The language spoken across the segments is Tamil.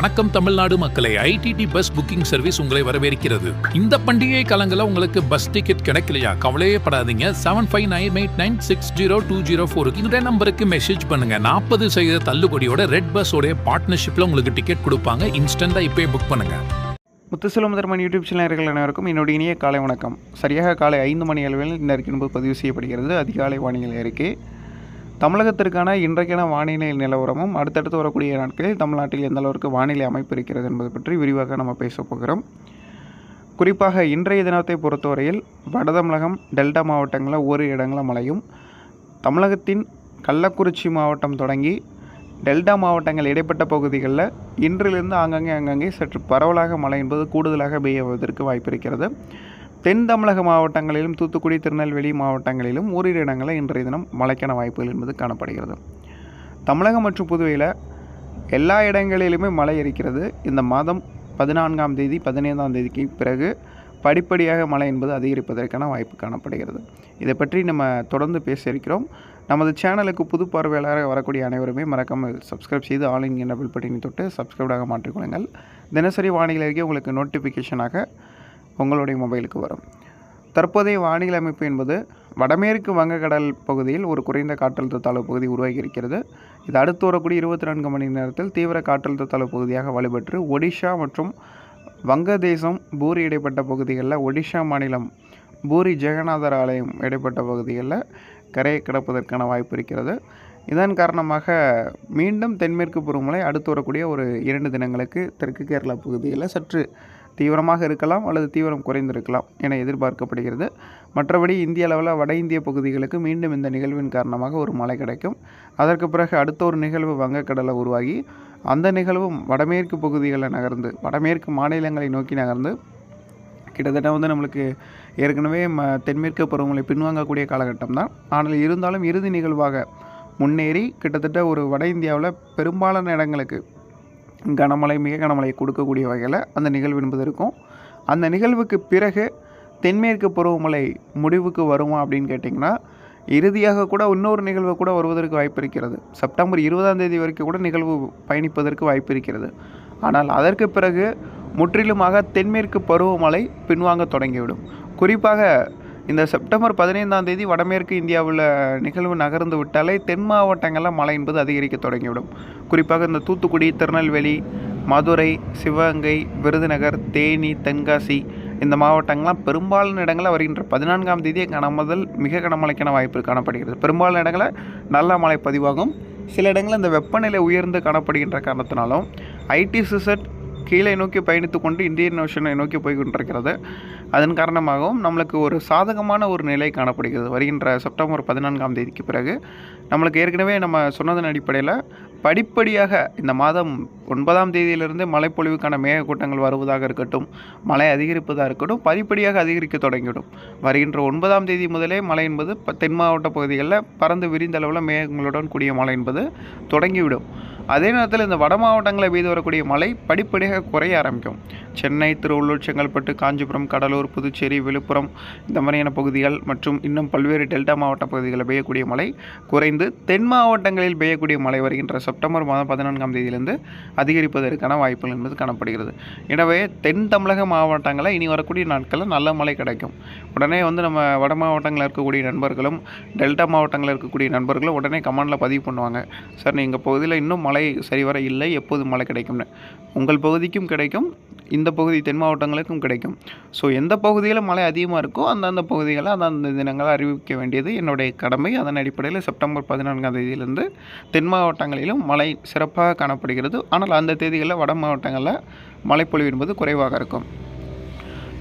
வணக்கம் தமிழ்நாடு மக்களை, ஐடிடி பஸ் புக்கிங் சர்வீஸ் உங்களை வரவேற்கிறது. இந்த பண்டிகை காலங்களில் உங்களுக்கு பஸ் டிக்கெட் கிடைக்கலையா? கவலையே படாதீங்க. 7598960204 இந்த நம்பருக்கு மெசேஜ் பண்ணுங்க. 40% தள்ளுபடியோட ரெட் பஸ்ஸோட பார்ட்னர்ஷிப்ல உங்களுக்கு டிக்கெட் கொடுப்பாங்க. இன்ஸ்டன்டா இப்பவே புக் பண்ணுங்க. முத்துசெல்வம் முதர்மன் யூடியூப் சேனல் அனைவருக்கும் என்னுடைய இனிய காலை வணக்கம். சரியாக காலை 5 மணி அளவில் இந்த அறிக்கை பதிவு செய்யப்படுகிறது. அதிகாலை வானிலை அறிக்கை. தமிழகத்திற்கான இன்றைக்கான வானிலை நிலவரமும் அடுத்தடுத்து வரக்கூடிய நாட்களில் தமிழ்நாட்டில் எந்த அளவிற்கு வானிலை அமைப்பு இருக்கிறது என்பது பற்றி விரிவாக நம்ம பேச போகிறோம். குறிப்பாக இன்றைய தினத்தை பொறுத்தவரையில் வட தமிழகம் டெல்டா மாவட்டங்களில் ஒரு இடங்களில் மழையும், தமிழகத்தின் கள்ளக்குறிச்சி மாவட்டம் தொடங்கி டெல்டா மாவட்டங்கள் இடைப்பட்ட பகுதிகளில் இன்றிலிருந்து ஆங்காங்கே சற்று பரவலாக மழை என்பது கூடுதலாக பெய்யுவதற்கு வாய்ப்பு இருக்கிறது. தென் தமிழக மாவட்டங்களிலும் தூத்துக்குடி திருநெல்வேலி மாவட்டங்களிலும் ஓரிரு இடங்களில் இன்றைய தினம் மழைக்கான வாய்ப்புகள் என்பது காணப்படுகிறது. தமிழகம் மற்றும் புதுவையில் எல்லா இடங்களிலுமே மழை இருக்கிறது. இந்த மாதம் 14ஆம் தேதி 15ஆம் தேதிக்கு பிறகு படிப்படியாக மழை என்பது அதிகரிப்பதற்கான வாய்ப்பு காணப்படுகிறது. இதை பற்றி நம்ம தொடர்ந்து பேச இருக்கிறோம். நமது சேனலுக்கு புது பார்வையாளராக வரக்கூடிய அனைவருமே மறக்காமல் சப்ஸ்கிரைப் செய்து ஆன்லைன் என்ற பெல் பட்டனை தொட்டு சப்ஸ்கிரைபாக மாற்றிக்கொள்ளுங்கள். தினசரி வானிலை அறிக்கை உங்களுக்கு நோட்டிஃபிகேஷனாக உங்களுடைய மொபைலுக்கு வரும். தற்போதைய வானிலை அமைப்பு என்பது வடமேற்கு வங்கக்கடல் பகுதியில் ஒரு குறைந்த காற்றழுத்த தாழ்வு பகுதி உருவாகி இருக்கிறது. இது அடுத்து வரக்கூடிய 24 மணி நேரத்தில் தீவிர காற்றழுத்த தாழ்வு பகுதியாக வலுப்பெற்று ஒடிஷா மற்றும் வங்கதேசம் பூரி இடைப்பட்ட பகுதிகளில், ஒடிஷா மாநிலம் பூரி ஜெகநாதர் ஆலயம் இடைப்பட்ட பகுதிகளில் கரையை கிடப்பதற்கான வாய்ப்பு இருக்கிறது. இதன் காரணமாக மீண்டும் தென்மேற்கு பருவமழை அடுத்து வரக்கூடிய ஒரு 2 தினங்களுக்கு தெற்கு கேரளா பகுதிகளில் சற்று தீவிரமாக இருக்கலாம் அல்லது தீவிரம் குறைந்திருக்கலாம் என எதிர்பார்க்கப்படுகிறது. மற்றபடி இந்திய அளவில் வட இந்திய பகுதிகளுக்கு மீண்டும் இந்த நிகழ்வின் காரணமாக ஒரு மழை கிடைக்கும். அதற்கு பிறகு அடுத்த ஒரு நிகழ்வு வங்கக்கடலை உருவாகி அந்த நிகழ்வும் வடமேற்கு பகுதிகளில் நகர்ந்து வடமேற்கு மாநிலங்களை நோக்கி நகர்ந்து கிட்டத்தட்ட நம்மளுக்கு ஏற்கனவே தென்மேற்கு பருவமழை பின்வாங்கக்கூடிய காலகட்டம் தான். ஆனால் இருந்தாலும் இறுதி நிகழ்வாக முன்னேறி கிட்டத்தட்ட ஒரு வட இந்தியாவில் பெரும்பாலான இடங்களுக்கு கனமழை மிக கனமழையை கொடுக்கக்கூடிய வகையில் அந்த நிகழ்வு என்பது இருக்கும். அந்த நிகழ்வுக்கு பிறகு தென்மேற்கு பருவமழை முடிவுக்கு வருமா அப்படின்னு கேட்டிங்கன்னா, இறுதியாக கூட இன்னொரு நிகழ்வு கூட வருவதற்கு வாய்ப்பு இருக்கிறது. செப்டம்பர் 20ஆம் தேதி வரைக்கும் கூட நிகழ்வு பயணிப்பதற்கு வாய்ப்பு இருக்கிறது. ஆனால் அதற்கு பிறகு முற்றிலுமாக தென்மேற்கு பருவமழை பின்வாங்க தொடங்கிவிடும். குறிப்பாக இந்த செப்டம்பர் 15ஆம் தேதி வடமேற்கு இந்தியாவில் நிகழ்வு நகர்ந்து விட்டாலே தென் மாவட்டங்களில் மழை என்பது அதிகரிக்க தொடங்கிவிடும். குறிப்பாக இந்த தூத்துக்குடி, திருநெல்வேலி, மதுரை, சிவகங்கை, விருதுநகர், தேனி, தென்காசி இந்த மாவட்டங்கள்லாம் பெரும்பாலான இடங்களில் வருகின்ற 14ஆம் தேதியே கனமுதல் மிக கனமழைக்கான வாய்ப்பு காணப்படுகிறது. பெரும்பாலான இடங்களில் நல்ல மழை பதிவாகும். சில இடங்களில் இந்த வெப்பநிலை உயர்ந்து காணப்படுகின்ற காரணத்தினாலும் ஐடிசிசெட் கீழே நோக்கி பயணித்து கொண்டு இந்தியன் ஓஷனை நோக்கி போய் கொண்டிருக்கிறது. அதன் காரணமாகவும் நம்மளுக்கு ஒரு சாதகமான ஒரு நிலை காணப்படுகிறது. வருகின்ற செப்டம்பர் 14ஆம் தேதிக்கு பிறகு நம்மளுக்கு ஏற்கனவே நம்ம சொன்னதன் அடிப்படையில் படிப்படியாக இந்த மாதம் 9ஆம் தேதியிலிருந்து மழைப்பொழிவுக்கான மேகக்கூட்டங்கள் வருவதாக இருக்கட்டும், மழை அதிகரிப்பதாக இருக்கட்டும், படிப்படியாக அதிகரிக்க தொடங்கிவிடும். வருகின்ற 9ஆம் தேதி முதலே மழை என்பது தென் மாவட்ட பகுதிகளில் பறந்து விரிந்த அளவில் மேகங்களுடன் கூடிய மழை என்பது தொடங்கிவிடும். அதே நேரத்தில் இந்த வட மாவட்டங்களில் பெய்து வரக்கூடிய மழை படிப்படியாக குறைய ஆரம்பிக்கும். சென்னை, திருவள்ளூர், செங்கல்பட்டு, காஞ்சிபுரம், கடலூர், புதுச்சேரி, விழுப்புரம் இந்த மாதிரியான பகுதிகள் மற்றும் இன்னும் பல்வேறு டெல்டா மாவட்ட பகுதிகளில் பெய்யக்கூடிய மழை குறைந்து தென் மாவட்டங்களில் பெய்யக்கூடிய மழை வருகின்ற செப்டம்பர் மாதம் 14ஆம் தேதியிலிருந்து அதிகரிப்பதற்கான வாய்ப்புகள் என்பது காணப்படுகிறது. எனவே தென் தமிழக மாவட்டங்களில் இனி வரக்கூடிய நாட்களில் நல்ல மழை கிடைக்கும். உடனே நம்ம வட மாவட்டங்களில் இருக்கக்கூடிய நண்பர்களும் டெல்டா மாவட்டங்களில் இருக்கக்கூடிய நண்பர்களும் உடனே கமெண்டில் பதிவு பண்ணுவாங்க, சார் நீங்கள் பகுதியில் இன்னும் மழை சரிவர இல்லை, எப்போது மழை கிடைக்கும்னு. உங்கள் பகுதிக்கும் கிடைக்கும், இந்த பகுதி தென் மாவட்டங்களுக்கும் கிடைக்கும். ஸோ எந்த பகுதியில் மழை அதிகமாக இருக்கோ அந்தந்த பகுதிகளை அந்தந்த தினங்களை அறிவிக்க வேண்டியது என்னுடைய கடமை. அதன் அடிப்படையில் செப்டம்பர் 14ஆம் தேதியிலிருந்து தென் மாவட்டங்களிலும் மழை சிறப்பாக காணப்படுகிறது. ஆனால் அந்த தேதிகளில் வட மாவட்டங்களில் மழைப்பொழிவு என்பது குறைவாக இருக்கும்.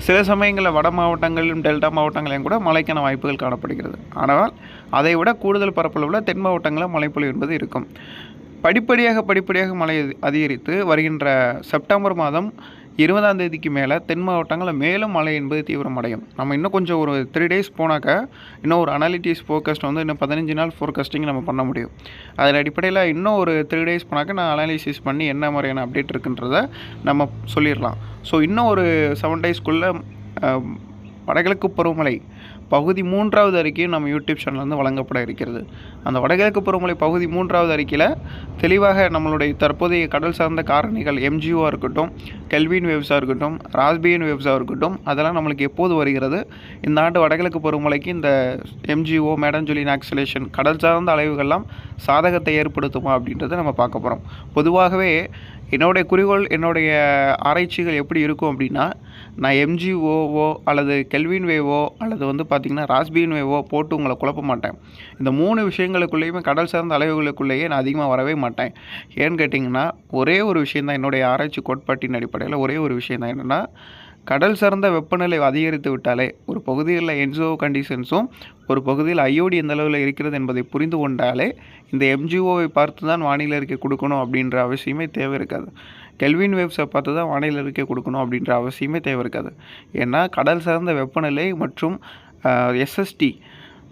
சில சமயங்களில் வட மாவட்டங்களிலும் டெல்டா மாவட்டங்களையும் கூட மழைக்கான வாய்ப்புகள் காணப்படுகிறது. ஆனால் அதை விட கூடுதல் பரப்பளவில் தென் மாவட்டங்களில் மழைப்பொழிவு என்பது இருக்கும். படிப்படியாக மழை அதிகரித்து வருகின்ற செப்டம்பர் மாதம் 20ஆம் தேதிக்கு மேலே தென் மாவட்டங்களில் மேலும் மழை என்பது தீவிரமடையும். நம்ம இன்னும் கொஞ்சம் ஒரு 3 டேஸ் போனாக்க இன்னும் ஒரு அனாலிட்டிக்ஸ் ஃபோர்காஸ்ட் இன்னும் 15 நாள் ஃபோர்காஸ்டிங் நம்ம பண்ண முடியும். அதன் அடிப்படையில் இன்னும் ஒரு 3 டேஸ் போனாக்க நான் அனாலிசிஸ் பண்ணி என்ன மாதிரியான அப்டேட் இருக்குன்றதை நம்ம சொல்லிடலாம். ஸோ இன்னும் ஒரு 7 டேஸ்க்குள்ளே வடகிழக்கு பருவமழை பகுதி 3வது அறிக்கையும் நம்ம யூடியூப் சேனலில் வந்து வழங்கப்பட இருக்கிறது. அந்த வடகிழக்கு பருவமழை பகுதி 3வது அறிக்கையில் தெளிவாக நம்மளுடைய தற்போதைய கடல் சார்ந்த காரணிகள் எம்ஜிஓவாக இருக்கட்டும், கெல்வின் வேவ்ஸாக இருக்கட்டும், ராஸ்பியன் வேவ்ஸாக இருக்கட்டும், அதெல்லாம் நம்மளுக்கு எப்போது வருகிறது, இந்த ஆண்டு வடகிழக்கு பருவமழைக்கு இந்த எம்ஜிஓ மேடம் ஜூலியன் ஆக்சிலேஷன் கடல் சார்ந்த அலைவுகள்லாம் சாதகத்தை ஏற்படுத்துமா அப்படின்றத நம்ம பார்க்க போகிறோம். பொதுவாகவே என்னுடைய குறிக்கோள், என்னுடைய ஆராய்ச்சிகள் எப்படி இருக்கும் அப்படின்னா, நான் எம்ஜிஓவோ அல்லது கெல்வின் வேவோ அல்லது வந்து பார்த்திங்கன்னா ராஸ்பியன் வேவோ போட்டு உங்களை குழப்ப மாட்டேன். இந்த 3 விஷயங்களுக்குள்ளேயுமே கடல் சார்ந்த அலைவுகளுக்குள்ளேயே நான் அதிகமாக வரவே மாட்டேன். ஏன்னு கேட்டிங்கன்னா, ஒரே ஒரு விஷயந்தான் என்னுடைய ஆராய்ச்சி கோட்பாட்டின் அடிப்படையில் ஒரே ஒரு விஷயந்தான் என்னென்னா, கடல் சார்ந்த வெப்பநிலை அதிகரித்து விட்டாலே ஒரு பகுதியில் என்ஜிஓ கண்டிஷன்ஸும் ஒரு பகுதியில் ஐஓடி எந்த அளவில் இருக்கிறது என்பதை புரிந்து கொண்டாலே இந்த எம்ஜிஓவை பார்த்து தான் வானிலை அறிக்கை கொடுக்கணும் அப்படின்ற அவசியமே தேவை இருக்காது. கெல்வின் வேவ்ஸை பார்த்து தான் வானிலை அறிக்கை கொடுக்கணும் அப்படின்ற அவசியமே தேவை இருக்காது. ஏன்னா கடல் சார்ந்த வெப்பநிலை மற்றும் எஸ்எஸ்டி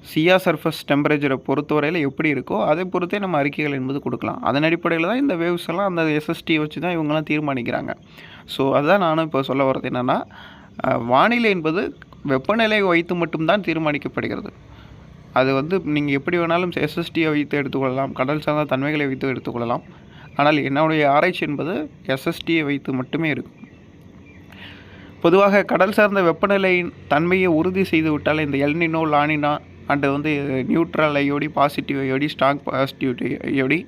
சியா சர்ஃபஸ் டெம்பரேச்சரை பொறுத்தவரையில் எப்படி இருக்கோ அதை பொறுத்தே நம்ம அறிக்கைகள் என்பது கொடுக்கலாம். அதன் அடிப்படையில் தான் இந்த வேவ்ஸ் எல்லாம் அந்த எஸ்எஸ்டியை வச்சு தான் இவங்கெல்லாம் தீர்மானிக்கிறாங்க. ஸோ அதுதான் நானும் இப்போ சொல்ல வர்றது என்னென்னா, வானிலை என்பது வெப்பநிலை வைத்து மட்டும்தான் தீர்மானிக்கப்படுகிறது. அது வந்து நீங்கள் எப்படி வேணாலும் எஸ்எஸ்டியை வைத்து எடுத்துக்கொள்ளலாம், கடல் சார்ந்த தன்மைகளை வைத்து எடுத்துக்கொள்ளலாம். ஆனால் என்னுடைய ஆராய்ச்சி என்பது எஸ்எஸ்டியை வைத்து மட்டுமே இருக்கும். பொதுவாக கடல் சார்ந்த வெப்பநிலையின் தன்மையை உறுதி செய்து விட்டால் இந்த எல்னினோ, லானினா அண்டு வந்து neutral IoT, positive IoT, strong positive IoT,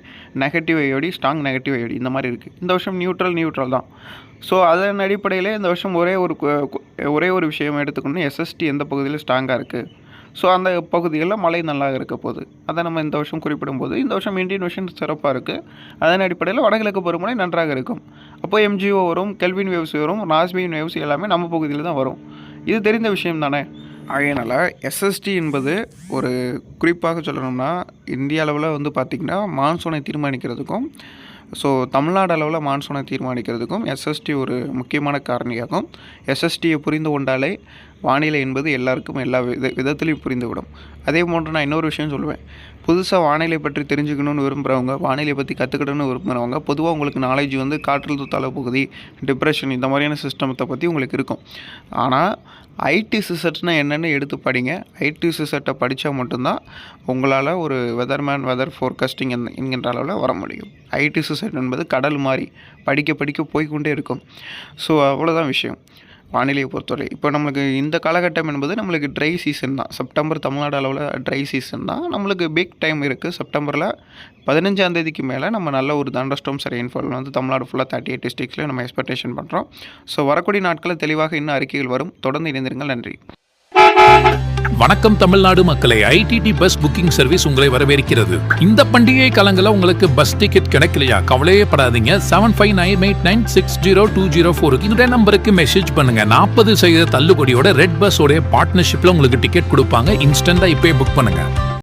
negative IoT, strong negative IoT இந்த மாதிரி இருக்குது. இந்த வருஷம் நியூட்ரல் தான். ஸோ அதன் அடிப்படையில் இந்த வருஷம் ஒரே ஒரு விஷயம் எடுத்துக்கணும், எஸ்எஸ்டி எந்த பகுதியில் ஸ்ட்ராங்காக இருக்குது, ஸோ அந்த பகுதிகளில் மழை நல்லா இருக்க போகுது. அதை நம்ம இந்த வருஷம் குறிப்பிடும்போது இந்த வருஷம் இந்தியன் ஓஷன் சிறப்பாக இருக்குது. அதன் அடிப்படையில் வடகிழக்கு பருவமழை நன்றாக இருக்கும். அப்போது எம்ஜிஓ வரும், கெல்வின் வேவ்ஸ் வரும், ராஸ்பியன் வேவ்ஸ் எல்லாமே நம்ம பகுதியில் தான் வரும். இது தெரிந்த விஷயம் தானே. அதனால் எஸ்எஸ்டி என்பது ஒரு குறிப்பாக சொல்லணும்னா இந்திய அளவில் வந்து பார்த்திங்கன்னா மான்சூனை தீர்மானிக்கிறதுக்கும், ஸோ தமிழ்நாடு அளவில் மான்சூனை தீர்மானிக்கிறதுக்கும் எஸ்எஸ்டி ஒரு முக்கியமான காரணியாகும். எஸ்எஸ்டியை புரிந்து கொண்டாலே வானிலை என்பது எல்லாருக்கும் எல்லா விதத்துலையும் புரிந்துவிடும். அதே போன்று நான் இன்னொரு விஷயம் சொல்லுவேன், புதுசாக வானிலை பற்றி தெரிஞ்சுக்கணுன்னு விரும்புகிறவங்க, வானிலை பற்றி கற்றுக்கிடணும்னு விரும்புகிறவங்க, பொதுவாக உங்களுக்கு நாலேஜ் வந்து காற்றழுத்த தாழ்வு பகுதி, டிப்ரெஷன் இந்த மாதிரியான சிஸ்டமத்தை பற்றி உங்களுக்கு இருக்கும். ஆனால் ஐடி சிசெட்னா என்னென்னு எடுத்து படிங்க. ஐடி சிசெட்டை படித்தா மட்டும்தான் உங்களால் ஒரு வெதர் ஃபோர்காஸ்டிங் என்கின்ற அளவில் வர முடியும். ஐடி சிசெட் என்பது கடல் மாதிரி படிக்க போய்கொண்டே இருக்கும். ஸோ அவ்வளோதான் விஷயம் வானிலையை பொறுத்தவரை. இப்போ நம்மளுக்கு இந்த காலகட்டம் என்பது நம்மளுக்கு ட்ரை சீசன் தான். செப்டம்பர் தமிழ்நாடு அளவில் ட்ரை சீசன் தான். நம்மளுக்கு பிக் டைம் இருக்குது. செப்டம்பரில் 15ஆம் தேதிக்கு மேலே நம்ம நல்ல ஒரு தண்டர்ஸ்டார்ம்ஸ் ரெயின்ஃபால் வந்து தமிழ்நாடு ஃபுல்லாக 38 டிஸ்ட்ரிக்ஸில் நம்ம எக்ஸ்பெக்டேஷன் பண்ணுறோம். ஸோ வரக்கூடிய நாட்களில் தெளிவாக இன்னும் அறிக்கைகள் வரும். தொடர்ந்து இணைந்திருங்கள். நன்றி. வணக்கம் தமிழ்நாடு மக்களை, ஐடிடி பஸ் புக்கிங் சர்வீஸ் உங்களை வரவேற்கிறது. இந்த பண்டிகை காலங்களில் உங்களுக்கு பஸ் டிக்கெட் கிடைக்கலையா? கவலையே படாதீங்க. 7598960204 இந்த நம்பருக்கு மெசேஜ் பண்ணுங்க. 40% தள்ளுபடியோட ரெட் பஸ் உடைய பார்ட்னர்ஷிப்ல உங்களுக்கு டிக்கெட் கொடுப்பாங்க. இன்ஸ்டன்டா இப்பவே புக் பண்ணுங்க.